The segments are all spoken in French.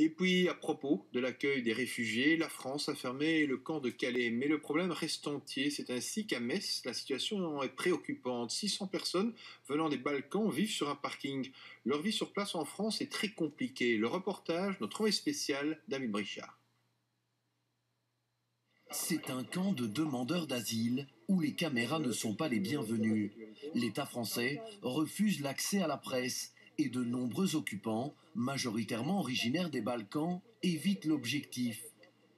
Et puis, à propos de l'accueil des réfugiés, la France a fermé le camp de Calais, mais le problème reste entier. C'est ainsi qu'à Metz, la situation est préoccupante. 600 personnes venant des Balkans vivent sur un parking. Leur vie sur place en France est très compliquée. Le reportage, notre envoyé spécial, David Brichard. C'est un camp de demandeurs d'asile où les caméras ne sont pas les bienvenues. L'État français refuse l'accès à la presse et de nombreux occupants, majoritairement originaires des Balkans, évitent l'objectif.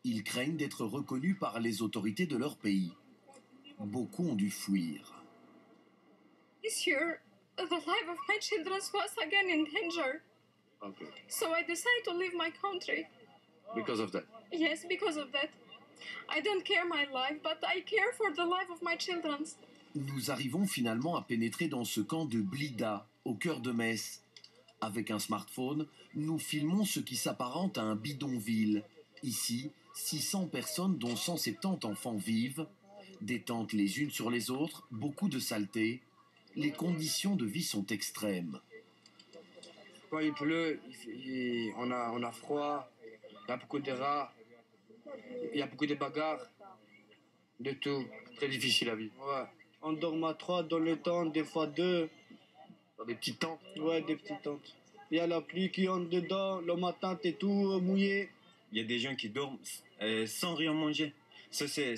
Ils craignent d'être reconnus par les autorités de leur pays. Beaucoup ont dû fuir. This year, the life of my children was again in danger. Okay. So I decided to leave my country. Because of that. Yes, because of that. I don't care my life, but I care for the life of my children. Nous arrivons finalement à pénétrer dans ce camp de Blida, au cœur de Metz. Avec un smartphone, nous filmons ce qui s'apparente à un bidonville. Ici, 600 personnes dont 170 enfants vivent. Des tentes les unes sur les autres, beaucoup de saleté. Les conditions de vie sont extrêmes. Quand il pleut, on a froid, il y a beaucoup de rats, il y a beaucoup de bagarres, de tout. Très difficile à vivre. Ouais. On dort à 3 dans le tente, des fois 2. Dans des petites tentes. Ouais, des petites tentes. Il y a la pluie qui entre dedans, le matin t'es tout mouillé. Il y a des gens qui dorment sans rien manger. Ça c'est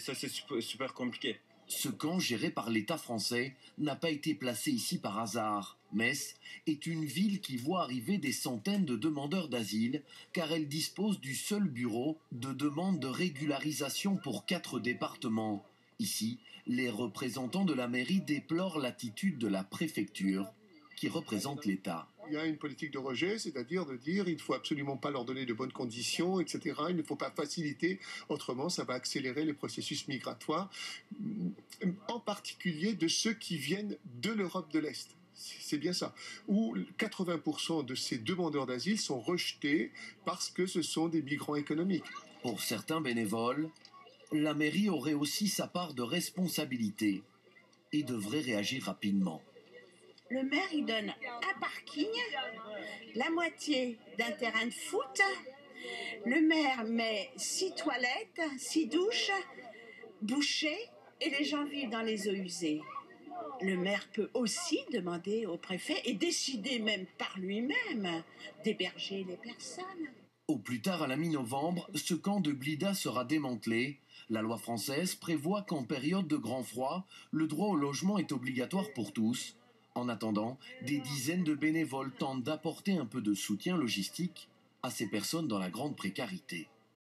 super compliqué. Ce camp géré par l'État français n'a pas été placé ici par hasard. Metz est une ville qui voit arriver des centaines de demandeurs d'asile car elle dispose du seul bureau de demande de régularisation pour 4 départements. Ici, les représentants de la mairie déplorent l'attitude de la préfecture qui représente l'État. Il y a une politique de rejet, c'est-à-dire de dire il ne faut absolument pas leur donner de bonnes conditions, etc. Il ne faut pas faciliter, autrement ça va accélérer les processus migratoires, en particulier de ceux qui viennent de l'Europe de l'Est. C'est bien ça. Où 80% de ces demandeurs d'asile sont rejetés parce que ce sont des migrants économiques. Pour certains bénévoles, la mairie aurait aussi sa part de responsabilité et devrait réagir rapidement. Le maire, il donne un parking, la moitié d'un terrain de foot. Le maire met 6 toilettes, 6 douches, bouchées, et les gens vivent dans les eaux usées. Le maire peut aussi demander au préfet, et décider même par lui-même, d'héberger les personnes. Au plus tard, à la mi-novembre, ce camp de Blida sera démantelé. La loi française prévoit qu'en période de grand froid, le droit au logement est obligatoire pour tous. En attendant, des dizaines de bénévoles tentent d'apporter un peu de soutien logistique à ces personnes dans la grande précarité.